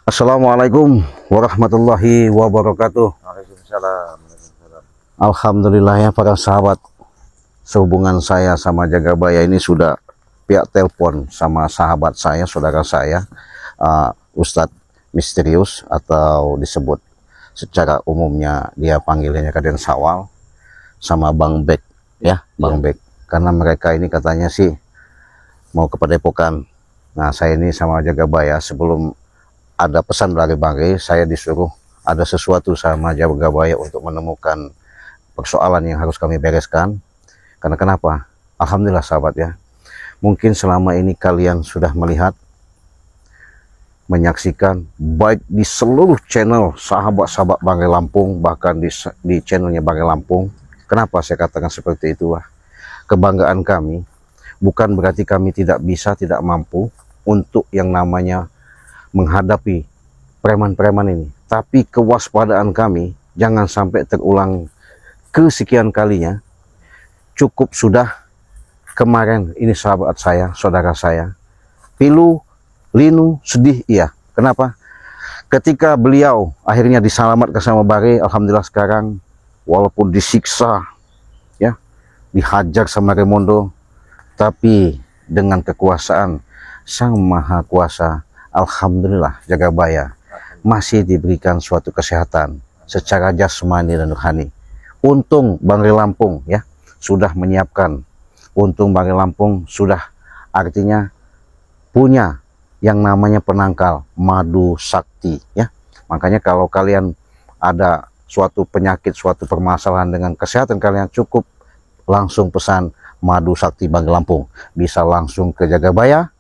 Assalamualaikum warahmatullahi wabarakatuh. Waalaikumsalam. Alhamdulillah ya para sahabat, sehubungan saya sama Jagabaya ini sudah pihak telepon sama sahabat saya, saudara saya, Ustadz Misterius atau disebut secara umumnya dia panggilannya Raden Sawal, sama Bang Bek ya, Bang Bek. Karena mereka ini katanya sih mau ke Padepokan. Nah saya ini sama Jagabaya sebelum ada pesan dari Bang Rey, saya disuruh ada sesuatu sama Jagabaya untuk menemukan persoalan yang harus kami bereskan. Karena kenapa? Alhamdulillah sahabat ya, mungkin selama ini kalian sudah melihat, menyaksikan baik di seluruh channel sahabat-sahabat Bang Rey Lampung, bahkan di channelnya Bang Rey Lampung. Kenapa saya katakan seperti itu? Kebanggaan kami bukan berarti kami tidak bisa, tidak mampu untuk yang namanya menghadapi preman-preman ini, tapi kewaspadaan kami jangan sampai terulang kesekian kalinya. Cukup sudah kemarin ini sahabat saya, saudara saya, pilu, linu, sedih iya. Kenapa? Ketika beliau akhirnya diselamatkan sama Bare, alhamdulillah sekarang walaupun disiksa ya, dihajar sama Remondo, tapi dengan kekuasaan Sang Maha Kuasa, alhamdulillah Jagabaya masih diberikan suatu kesehatan secara jasmani dan rohani. Untung Bang Rey Lampung ya sudah menyiapkan, untung Bang Rey Lampung sudah artinya punya yang namanya penangkal madu sakti ya. Makanya kalau kalian ada suatu penyakit, suatu permasalahan dengan kesehatan kalian, cukup langsung pesan madu sakti Bang Rey Lampung, bisa langsung ke Jagabaya.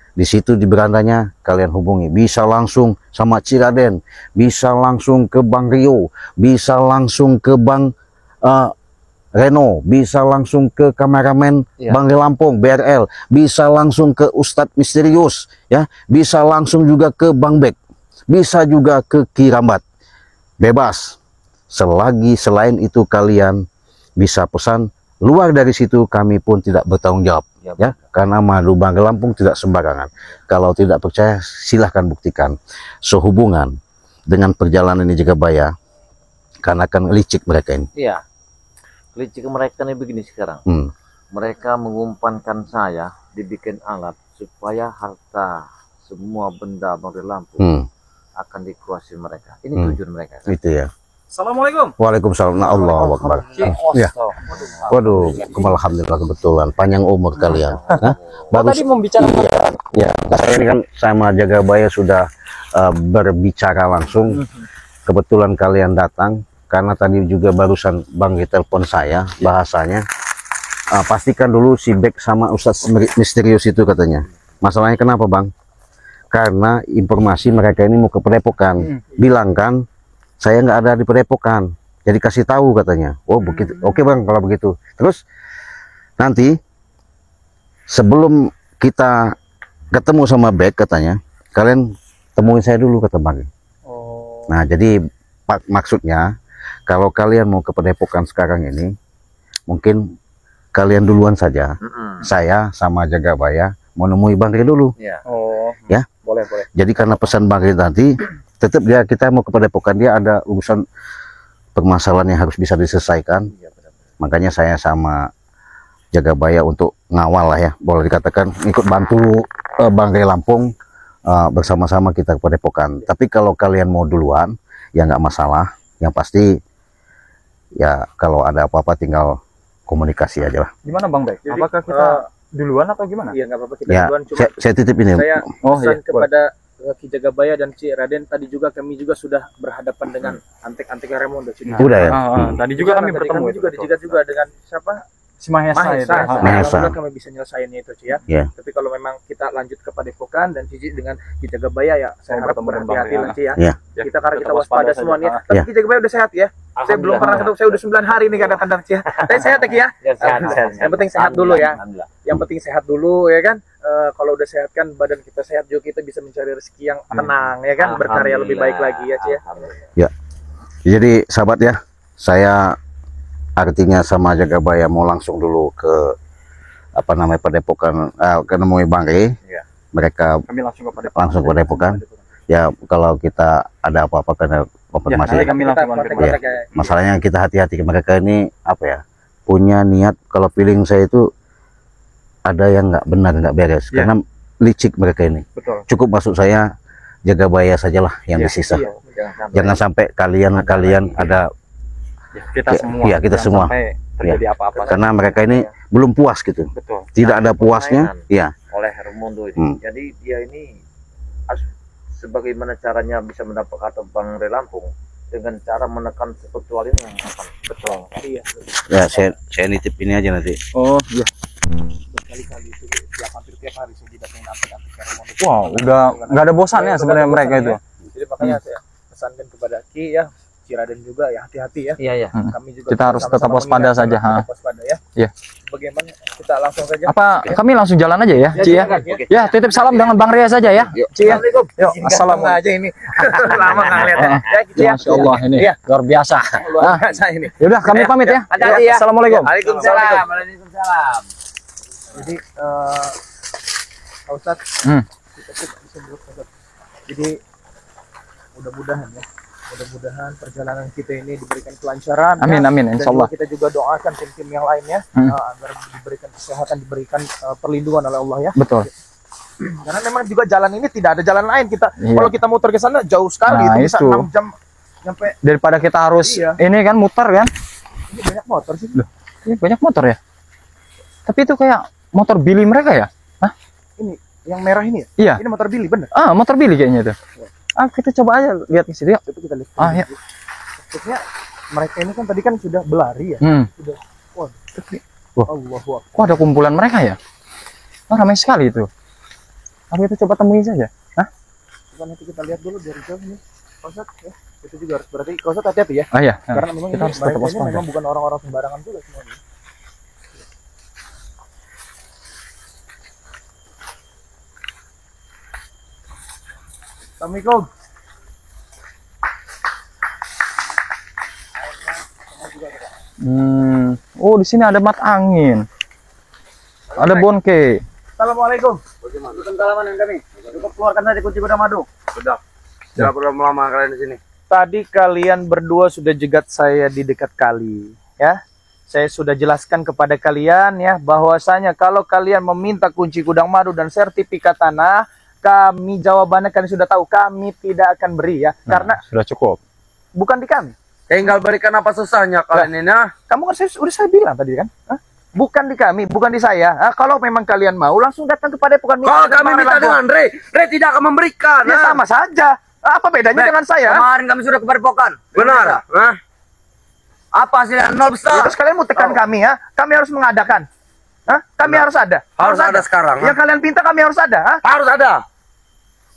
Di situ di berandanya kalian hubungi, bisa langsung sama Ciraden, bisa langsung ke Bang Rio, bisa langsung ke Bang Reno, bisa langsung ke kameramen ya, Bang Rey Lampung BRL, bisa langsung ke Ustadz Misterius ya, bisa langsung juga ke Bang Bek, bisa juga ke Kirambat. Bebas. Selagi selain itu kalian bisa pesan, luar dari situ kami pun tidak bertanggung jawab ya, karena madu Bang Rey Lampung tidak sembarangan. Kalau tidak percaya silahkan buktikan. Sehubungan dengan perjalanan ini Jagabaya, karena kan licik mereka ini. Iya, licik mereka ini begini sekarang. Mereka mengumpankan saya dibikin alat supaya harta semua benda Bang Rey Lampung akan dikuasai mereka. Ini tujuan mereka kan? Itu ya. Assalamualaikum. Waalaikumsalam. Allahu Akbar. Ya. Waduh, alhamdulillah kebetulan panjang umur kalian. Bagus. Tadi membicarakan ya. Saya ini kan sama Jagabaya sudah berbicara langsung. Kebetulan kalian datang karena tadi juga barusan Bang Rey telepon saya, bahasanya pastikan dulu si Bek sama Ustadz Misterius itu katanya. Masalahnya kenapa Bang? Karena informasi mereka ini mau ke Padepokan. Bilang kan saya nggak ada di Padepokan, jadi kasih tahu katanya. Oh begitu, oke Bang kalau begitu. Terus nanti sebelum kita ketemu sama Bek katanya, kalian temuin saya dulu kata Bang. Nah jadi maksudnya kalau kalian mau ke Padepokan sekarang ini, mungkin kalian duluan saja. Saya sama Jagabaya mau nemui Bang Rey dulu. Ya. Ya. Boleh. Jadi karena pesan Bang Rey nanti tetap kita mau ke Padepokan, dia ada urusan permasalahan yang harus bisa diselesaikan. Makanya saya sama Jagabaya untuk ngawal lah ya, boleh dikatakan ikut bantu Bang Rey Lampung, bersama-sama kita ke Padepokan. Tapi kalau kalian mau duluan ya nggak masalah, yang pasti ya kalau ada apa-apa tinggal komunikasi aja lah. Gimana Bang Bek? Apakah kita duluan atau gimana? Iya nggak apa-apa kita ya, duluan. Cuma saya titip ini. Saya pesan kepada Ki Jagabaya dan Ci Raden, tadi juga kami juga sudah berhadapan dengan antek-antek Remondo. Udah ya. Tadi juga kami bertemu juga dijegat juga dengan siapa? Si Mahesa. Alhamdulillah kami bisa nyelesainnya itu Ci ya. Tapi kalau memang kita lanjut ke Padepokan dan Cici dengan Ki Jagabaya ya, saya harap berhati-hati lah Ci ya. Kita karena kita waspada semuanya. Tapi Ki Jagabaya udah sehat ya. Saya belum pernah ketemu, saya udah 9 hari nih kadang-kadang Ci ya. Saya sehat ya Ki ya. Yang penting sehat dulu ya. Yang penting sehat dulu ya kan. Kalau udah sehat kan badan kita sehat juga, kita bisa mencari rezeki yang tenang ya kan, berkarya lebih baik lagi ya Ci ya. Ya. Jadi sahabat ya, saya artinya sama Jagabaya mau langsung dulu ke apa namanya Padepokan, ke nemui Bang Rey. Mereka kami langsung ke Padepokan. Ya kalau kita ada apa-apa karena konfirmasi. nanti kami langsung Ya, masalahnya kita hati-hati, mereka ini apa ya, punya niat, kalau feeling saya itu ada yang nggak benar, nggak beres, karena licik mereka ini. Betul. Cukup maksud saya jaga bahaya sajalah yang disisa. Jangan sampai kalian ada kita semua. Iya, kita Jangan semua. sampai terjadi apa-apa. Karena mereka ini belum puas gitu. Betul. Tidak ada puasnya. Iya. Oleh Raimundo ini. Jadi dia ini harus sebagaimana caranya bisa mendapatkan Bang Rey Lampung dengan cara menekan struktural ini yang akan betul. Iya. Ya, saya nitip ini aja nanti. Oh iya. Berkali-kali itu hampir tiap hari saya didatengin antik-antik Raimundo. Wow, udah nggak ada bosannya sebenarnya mereka itu. Jadi makanya saya pesankan kepada Ki ya, Ciraden juga ya, hati-hati ya. Iya, iya. Kami juga Kita harus tetap waspada saja, ha. Waspada ya. Iya. Bagaimana kita langsung saja? Apa kami langsung jalan aja ya, Ci ya? Ya, titip salam dengan Bang Ria saja ya, Ci ya. Yuk, assalamualaikum. aja ini. Lama nggak lihat. Ya, Ki ya. Masya Allah ini luar biasa. Luar biasa ini. Yaudah, kami pamit ya. Hati-hati ya. Assalamualaikum. Waalaikumsalam. Waalaikumsalam. Jadi Pak Ustadz, kita tuh bisa buat Ustadz. Jadi mudah-mudahan perjalanan kita ini diberikan kelancaran. Amin, ya. amin, Dan insya Allah. juga kita juga doakan tim-tim yang lainnya agar diberikan kesehatan, diberikan perlindungan oleh Allah ya. Betul. Karena memang juga jalan ini tidak ada jalan lain. Kita Iya. kalau kita muter ke sana jauh sekali, Nah, itu bisa itu. 6 jam nyampe. Daripada kita harus Iya. ini kan muter kan? Ini banyak motor sih. Ini banyak motor ya. Tapi itu kayak motor Billy mereka ya? Hah? Ini yang merah ini ya? Iya. Ini motor Billy bener. Motor Billy kayaknya itu. Kita coba aja lihat di situ ya. Itu kita lihat. Ya. Maksudnya mereka ini kan tadi kan sudah berlari ya. Sudah. Wah. Wah. Allahu Akbar. Kok ada kumpulan mereka ya? Ramai sekali itu. Apa itu coba temui saja? Hah? Coba nanti kita lihat dulu dari jauh nih. Kosat ya. Itu juga harus berarti Kosat hati-hati ya. Iya. Karena memang kita ini harus tetap mereka ini waspada. memang bukan orang-orang sembarangan juga semuanya. Assalamualaikum. Oh, di sini ada mat angin. Ada bonke. Assalamualaikum. Bagaimana? Salaman dengan kami. Cukup keluarkan saja kunci gudang madu. Sudah. Tidak perlu lama kalian di sini. Tadi kalian berdua sudah jegat saya di dekat kali, ya. Saya sudah jelaskan kepada kalian ya bahwasanya kalau kalian meminta kunci gudang madu dan sertifikat tanah, kami jawabannya kalian sudah tahu, kami tidak akan beri ya. Karena Sudah cukup. bukan di kami. Tinggal berikan apa susahnya kalian ini. Kamu kan udah saya bilang tadi kan? Hah? Bukan di kami, bukan di saya. Kalau memang kalian mau langsung datang kepada bukan Kalau kami minta dengan Rey tidak akan memberikan. ya sama saja. Apa bedanya dengan saya? Kemarin kami sudah kepadepokan. Benar. Hah? Apa hasilnya? Nol besar. Terus kalian mau tekan kami ya? Kami harus mengadakan. Hah? Kami harus ada. Harus ada sekarang. Yang kalian pinta kami harus ada. Hah? Harus ada.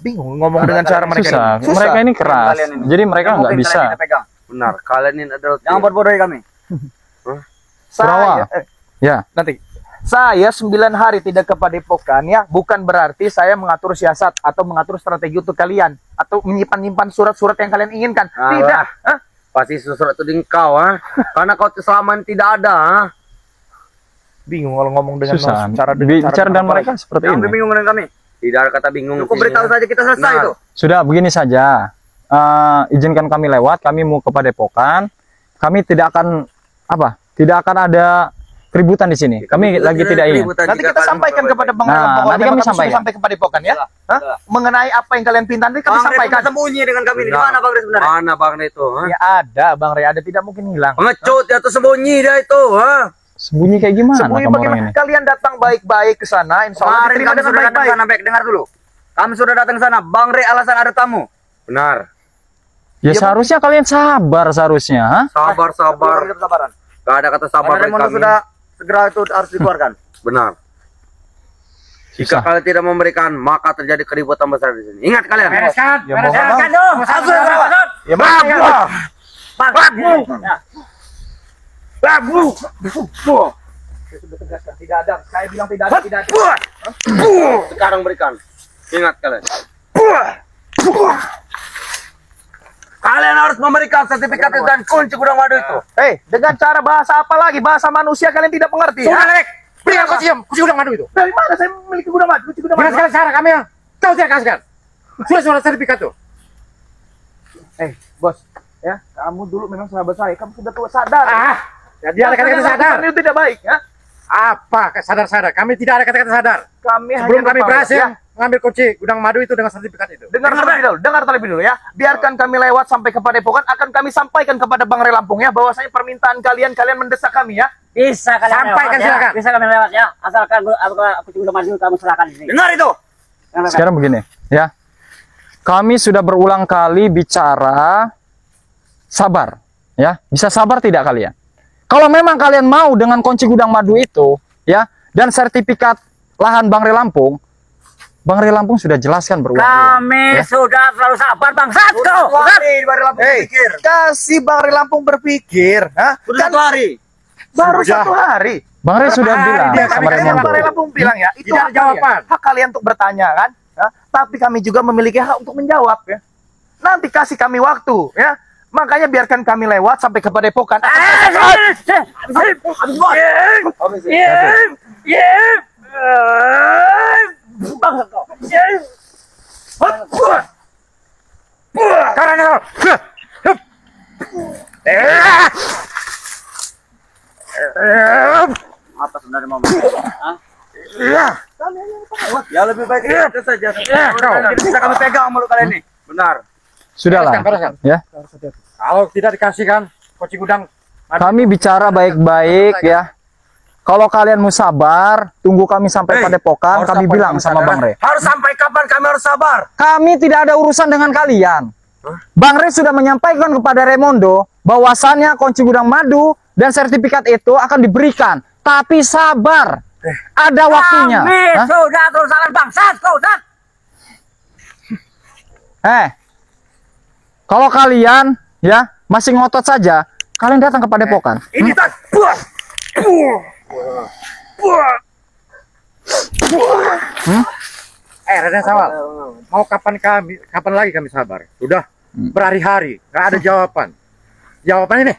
Bingung ngomong dengan cara mereka Susah. Mereka ini keras. Jadi mereka nggak bisa. Benar. Kalian ini adalah jangan buat bodoh kami. Kurawa. Ya. Nanti saya 9 hari tidak ke Padepokan ya, bukan berarti saya mengatur siasat atau mengatur strategi untuk kalian atau menyimpan surat-surat yang kalian inginkan. Tidak. Hah? Pasti surat itu di engkau, karena kau selama ini tidak ada. Bingung kalau ngomong dengan Susah. cara Bicara dan mereka seperti Jangan ini. bingung dengan kami. Tidak ada kata bingung. Cukup beritahu saja kita selesai itu. Sudah begini saja. Izinkan kami lewat, kami mau ke Padepokan. Kami tidak akan tidak akan ada keributan di sini. Kami lagi tidak ingin. Nanti kita sampaikan kepada Bang Nah, Lampung. nanti kami sampaikan. Sampai ke Padepokan ya. Hah? Mengenai apa yang kalian pinta nanti kami sampaikan. Sembunyi dengan kami. Di mana Bang Rey sebenarnya? Mana Bang Rey itu? Ya ada Bang Rey, ada, tidak mungkin hilang. Pengecut ya, atau sembunyi dia itu, Sembunyi kayak gimana Sembunyi kamu orang bagaimana? ini? Kalian datang baik-baik ke sana, insya Allah Kemarin diterima kami dengan sudah datang baik-baik. sana, Bek. Dengar dulu. Kami sudah datang sana. Bang Rey alasan ada tamu. Benar. Ya seharusnya kalian sabar seharusnya, ha? Sabar. Gak ada kata sabar dari kami. Sudah segera itu harus dikeluarkan. Benar. Jika Susah. kalian tidak memberikan, maka terjadi keributan besar di sini. Ingat kalian. Ya, mohon maaf. dong. Ya, maaf. Lagu. Saya sudah tegaskan, tidak ada. Saya bilang tidak ada, tidak ada. Sekarang berikan. Ingat kalian. Kalian harus memberikan sertifikat dan kunci gudang madu itu. Dengan cara bahasa apa lagi? Bahasa manusia kalian tidak mengerti. Sudah, ya? Lek. Beri aku siam. Kunci gudang madu itu. Dari mana saya memiliki gudang madu? Kunci gudang madu. Gimana sekarang kami yang tahu tidak kasihkan? Sudah sertifikat tuh. Bos, ya, kamu dulu memang sahabat saya. Kamu sudah tua sadar. Jadi ada kata-kata sadar. Itu tidak baik, ya. Apa sadar-sadar? Kami tidak ada kata-kata sadar. Kami Sebelum hanya kami lupa, berhasil ya. mengambil kunci gudang madu itu dengan sertifikat itu. Dengar terlebih dulu ya. Biarkan kami lewat sampai ke Padepokan, akan kami sampaikan kepada Bang Re Lampung ya, bahwasanya permintaan kalian mendesak kami ya. Bisa kalian Sampaikan, lewat, silakan. ya. Bisa kalian lewat ya. Asalkan aku udah maju kamu serahkan di sini. Dengar itu. Sekarang begini, ya. Kami sudah berulang kali bicara sabar, ya. Bisa sabar tidak kalian? Kalau memang kalian mau dengan kunci gudang madu itu, ya, dan sertifikat lahan Bang Re Lampung, Bang Re Lampung sudah jelaskan berulang-ulang. Kami ya. sudah terlalu sabar bangsat kau. Kasih Bang Re Lampung berpikir, ha? Udah 1 hari. Baru 1 hari. Bang Re sudah bilang dia sama kami Raymond. Bang Re Lampung bilang ya, itu Tidak ada hak jawaban. kalian. Hak kalian untuk bertanya kan? Ya? Tapi kami juga memiliki hak untuk menjawab ya. Nanti kasih kami waktu ya. Makanya biarkan kami lewat sampai ke Padepokan. Apa sebenarnya mau? Ya lebih baik itu saja. Bisa kami pegang mulut kalian nih. Benar. Sudahlah, Bereskan. ya. Kalau tidak dikasihkan kunci gudang madu, Kami bicara baik-baik ya. Kalau kalian mau sabar, tunggu kami sampai Padepokan, harus kami sampai bilang kami sama sadar. Bang Re. Harus sampai kapan kami harus sabar? Kami tidak ada urusan dengan kalian. Bang Re sudah menyampaikan kepada Raimondo bahwasannya kunci gudang madu dan sertifikat itu akan diberikan. Tapi sabar. Ada waktunya. Kami Hah? sudah terlalu sabar bangsat kau. Kalau kalian ya masih ngotot saja, kalian datang ke Padepokan. Ini tas. Raden Sawal, mau kapan lagi kami sabar? Sudah berhari-hari, nggak ada jawaban. Jawaban ini,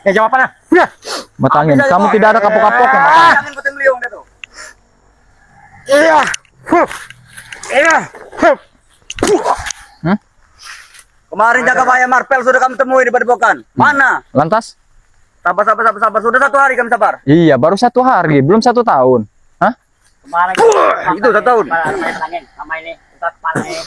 ya jawabannya, Matangin, kamu tidak ada kapok-kapoknya. Jangan ikutin beliau dia tuh. Kemarin jaga bahaya Marvel sudah kami temui di Padepokan. Mana? Lantas? Sabar. Sudah 1 hari kami sabar. Iya, baru 1 hari, belum 1 tahun. Hah? Kemarin Itu 1 tahun. Sama ini kita kepala ini.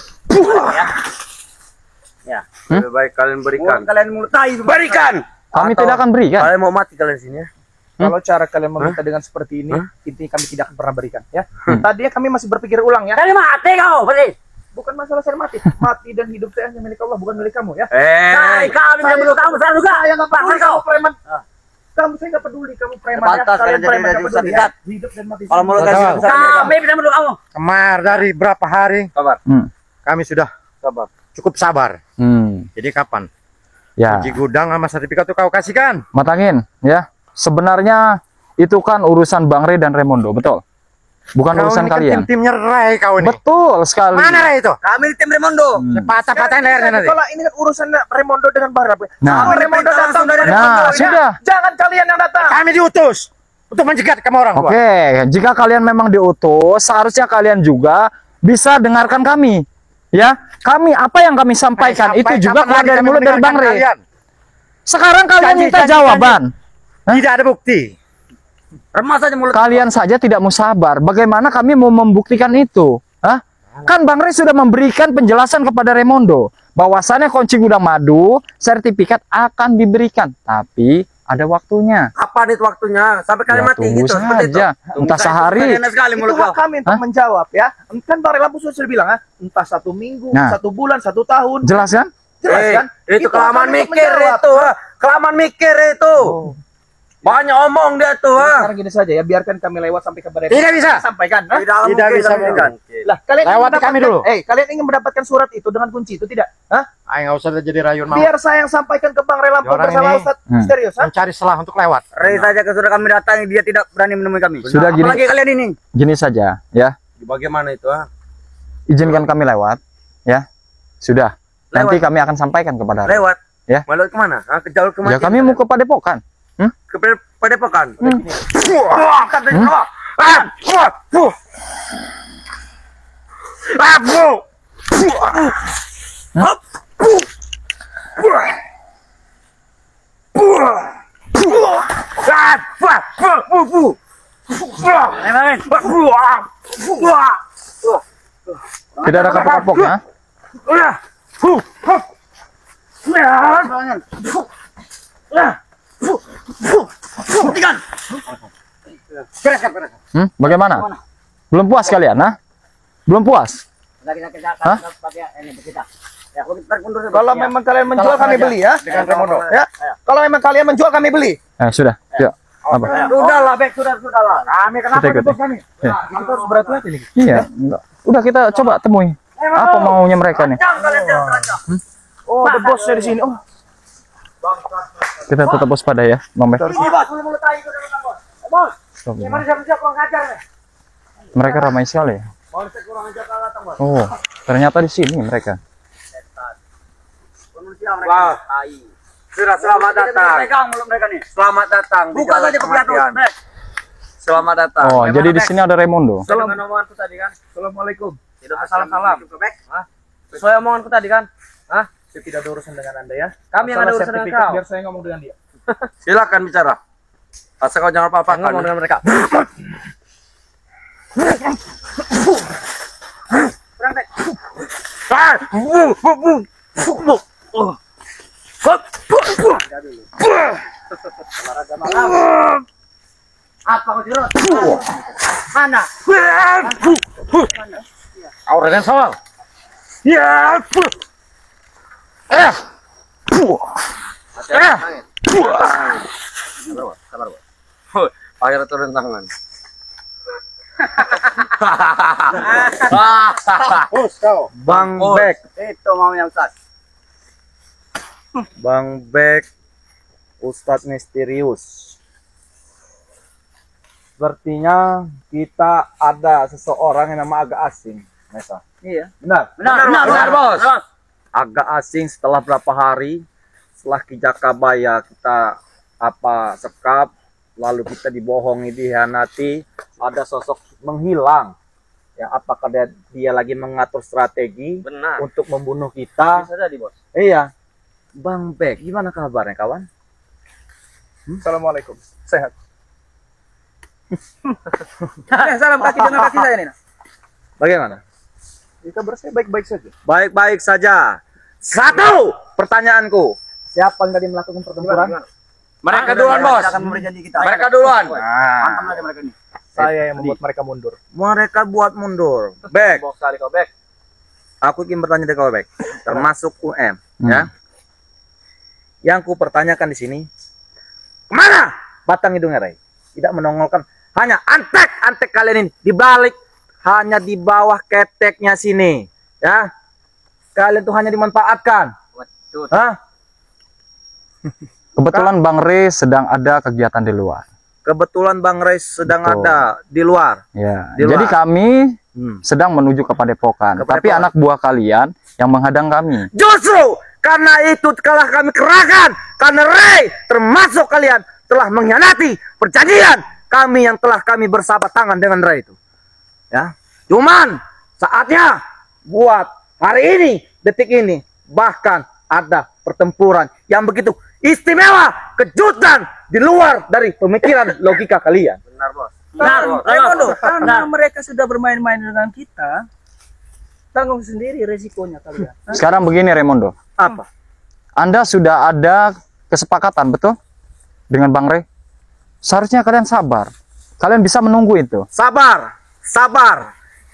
Ya. Lebih baik kalian berikan. Kalian mulai Berikan. Kami tidak akan berikan. Kalian mau mati kalian sini ya. Kalau cara kalian meminta dengan seperti ini, intinya kami tidak akan pernah berikan ya. Tadi kami masih berpikir ulang ya. Kalian mati kau, Fadil. Bukan masalah saya mati. Mati dan hidup saya hanya milik Allah, bukan milik kamu ya. Kami tidak perlu kamu sekarang juga. Saya nggak peduli Bangsat kau. kamu preman. Saya nggak peduli kamu preman ya. Pantas Kalian kalian jadi preman nggak susah peduli dikat. ya. Hidup dan mati. Kalau menurut Betul. kami tidak perlu kamu. dari berapa hari Hmm. kami sudah cukup sabar. Jadi kapan? Ya, Kunci gudang sama sertifikat itu kau kasihkan. matangin ya. Sebenarnya itu kan urusan Bang Re dan Raimondo, betul? Bukan Kau urusan ini kan kalian. tim-timnya Rai kau ini. Betul sekali. Mana Rai itu? Kami di tim Raimondo. Patah-patahin lehernya nanti. Kalau ini kan urusan Raimondo dengan Barab. Nah. Kalau Raimondo datang dari Nah, Raimondo, ya. sudah. Jangan kalian yang datang. Kami diutus untuk mencegat kamu orang tua. Oke, jika kalian memang diutus, seharusnya kalian juga bisa dengarkan kami. Ya, apa yang kami sampaikan itu juga keluar dari mulut dari Bang Re. Sekarang kalian Janji, minta janji, jawaban. Tidak ada bukti. Remas saja mulut. Kalian saja tidak mau sabar. Bagaimana kami mau membuktikan itu? Hah? Kan Bang Re sudah memberikan penjelasan kepada Raimondo bahwasannya kunci gudang madu, sertifikat akan diberikan, tapi ada waktunya. Kapan itu waktunya? Sampai kalian Ya, mati tunggu gitu. Seperti itu. saja. Entah sehari. Enak sekali Itu mulut hak kau. kami untuk Hah? menjawab ya. Kan Bang Re Lampung sudah bilang ya. Entah 1 minggu, Nah. 1 bulan, 1 tahun. Jelas kan? Jelas kan? Itu hak kelamaan kami untuk mikir menjawab. itu. Kelamaan mikir itu. Banyak omong dia tuh. Sekarang gini saja ya, biarkan kami lewat sampai ke Padepokan. Tidak bisa. Sampaikan. ha? Tidak bisa mungkin. Lah, kalian ingin Lewati kami mendapatkan- dulu. kalian ingin mendapatkan surat itu dengan kunci itu tidak? Hah? Ayo nggak usah jadi rayun mau. Biar saya yang sampaikan ke Bang Re Lampung Orang bersama ini- Ustaz Misterius. ha? Mencari celah untuk lewat. Ray saja sudah kami datangi, dia tidak berani menemui kami. Sudah gini. Apalagi kalian ini. Gini saja, ya. Bagaimana itu? Izinkan kami lewat, ya. Sudah. Nanti kami akan sampaikan kepada Re. Lewat. Ya. Malu kemana? Ke jalur kemana? Ya kami mau ke Padepokan. ke Padepokan. Tidak ada kapok-kapoknya. Bagaimana? Belum puas kalian, nah? Belum puas? Hah? Kalau memang kalian menjual kami beli ya. Dengan Remondo. Ya. Kalau memang kalian menjual kami beli. Sudah. Yuk. Apa? Sudahlah, Bek, sudahlah. Kami kenapa Kita bos kami? Ya. Kita harus berhati-hati nih. Iya. Udah kita coba temui. Apa maunya mereka nih? Oh, ada bosnya di sini. Oh, Kita tetap waspada ya, Bang Bek. Mereka ramai sekali. Oh, ternyata di sini mereka. Wah. Sudah selamat datang. Selamat datang. Buka saja kepiatus. Selamat datang. Oh, jadi di sini ada Raimundo. dengan omonganku tadi kan. Assalamualaikum. Salam. Hah? Sesuai omonganku tadi kan. Hah? Saya tidak ada urusan dengan Anda ya. Kami yang ada urusan dengan kau. Biar saya ngomong dengan dia. Silakan bicara. Asal kau jangan apa-apa. Ngomong dengan mereka. Apa kau jerot? Mana? Aurelian Sawal. Ya. Sabar. Akhirnya turun tangan. Bang Bek. Itu maunya Ustaz. Bang Bek. Ustadz misterius. Sepertinya kita ada seseorang yang nama agak asing, Nesa. Iya. Benar, Bos. agak asing setelah berapa hari setelah Kijakabaya kita sekap, lalu kita dibohongi, dihianati, ada sosok menghilang. Ya, apakah dia lagi mengatur strategi untuk membunuh kita? Bisa jadi, Bos. Iya. Bang Bek, gimana kabarnya kawan? Assalamualaikum. Sehat. Salam kaki dengan kaki saya nih. Bagaimana? Kabar saya baik-baik saja. Baik-baik saja. Satu pertanyaanku. Siapa yang tadi melakukan pertempuran? Mereka duluan, Bos. Mereka duluan. Saya yang membuat mereka mundur. Mereka buat mundur. Bek. Bos kali kau, Bek. Aku ingin bertanya dari kau, Bek. Termasuk UM, ya. Yang ku pertanyakan di sini, kemana batang hidungnya, Ray? Tidak menongolkan. Hanya antek kalian ini di balik, hanya di bawah keteknya sini, ya. Kalian tuh hanya dimanfaatkan. Hah? Kebetulan Bang Rey sedang ada kegiatan di luar. Kebetulan Bang Ray sedang Betul. ada di luar. Ya. Di luar. Jadi kami sedang menuju ke Padepokan. Ke Tapi Padepokan. anak buah kalian yang menghadang kami. Justru karena itu telah kami kerahkan, karena Ray termasuk kalian telah mengkhianati perjanjian kami yang telah kami bersahabat tangan dengan Ray itu. Ya, cuman saatnya buat hari ini, detik ini, bahkan ada pertempuran yang begitu istimewa, kejutan di luar dari pemikiran logika kalian. Benar, Bos. Raimundo, karena mereka sudah bermain-main dengan kita, tanggung sendiri resikonya kalian. Sekarang begini Raimundo. Apa? Anda sudah ada kesepakatan, betul? Dengan Bang Rey? Seharusnya kalian sabar. Kalian bisa menunggu itu. Sabar.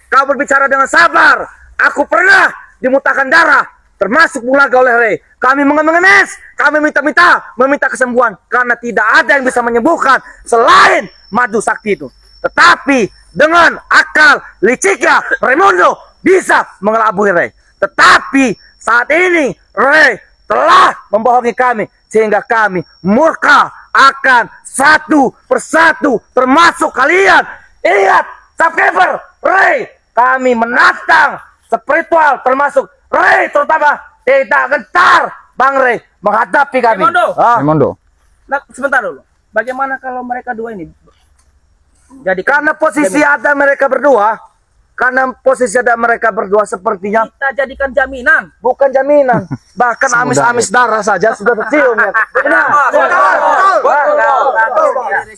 Kau berbicara dengan sabar. Aku pernah dimutahkan darah, termasuk Bulaga oleh Ray. Kami mengemis, kami meminta kesembuhan karena tidak ada yang bisa menyembuhkan selain madu sakti itu. Tetapi dengan akal liciknya Raimundo bisa mengelabui Ray. Tetapi saat ini Ray telah membohongi kami sehingga kami murka akan satu persatu termasuk kalian. Ingat, subscriber Ray, kami menantang spiritual termasuk Ray terutama tidak gentar Bang Ray menghadapi kami. Raimundo. Nah, sebentar dulu. Bagaimana kalau mereka dua ini? Jadi karena posisi ada mereka berdua, Karena posisi ada mereka berdua sepertinya Kita jadikan jaminan. bukan jaminan. Bahkan amis-amis darah saja sudah tercium ya.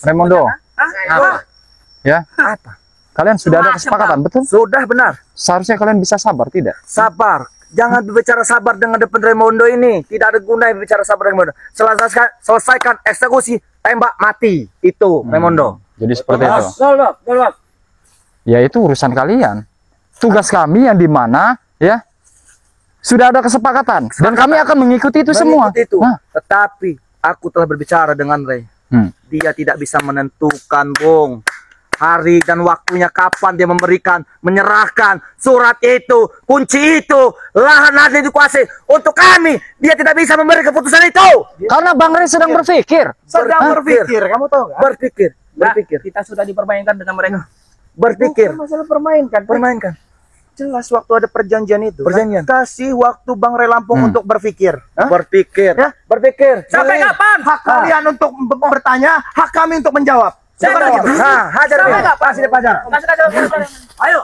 Raimondo. Ya. Kalian sudah ada kesepakatan, betul? Sudah benar. Seharusnya kalian bisa sabar, tidak? Sabar. Jangan berbicara sabar dengan depan Raimondo ini. Tidak ada gunanya berbicara sabar dengan Raimondo. Selesaikan eksekusi, tembak mati. Itu Raimondo. Jadi seperti itu. Ya itu urusan kalian. Tugas kami yang dimana ya sudah ada kesepakatan dan kami akan mengikuti itu semua. Itu. Nah. Tetapi aku telah berbicara dengan Ray. Dia tidak bisa menentukan, Bung, hari dan waktunya kapan dia menyerahkan surat itu, kunci itu, lahan yang dikuasai untuk kami. Dia tidak bisa memberi keputusan itu. Karena Bang Ray sedang berpikir. Kamu tahu nggak? Berpikir. Kita sudah dipermainkan dengan mereka. Berpikir. Bukan masalah permainkan. Permainkan. Jelas waktu ada perjanjian itu. Perjanjian. Kasih waktu Bang Ray Lampung untuk berpikir. Berpikir. Ya? Berpikir. Sampai kapan? Hak kalian untuk bertanya, hak kami untuk menjawab. Nah, hajar dia. Kasih dia pajar. Ayo.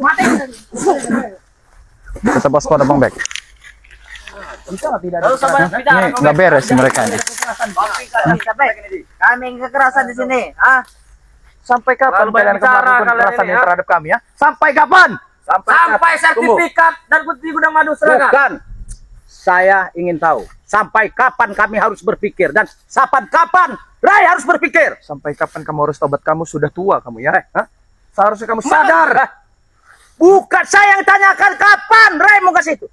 Mati. Kita bos ada Bang Bek. Ini nggak beres mereka ini. Kami kekerasan di sini. Sampai kapan kalian kemarin kekerasan ini terhadap kami ya? Sampai kapan? Sampai sertifikat dan putih gudang madu seragam. Bukan. Saya ingin tahu sampai kapan kami harus berpikir dan sampai kapan Ray harus berpikir. Sampai kapan kamu harus tobat? Kamu sudah tua kamu ya? Seharusnya kamu sadar. Bukan saya yang tanyakan kapan Ray mau kasih itu.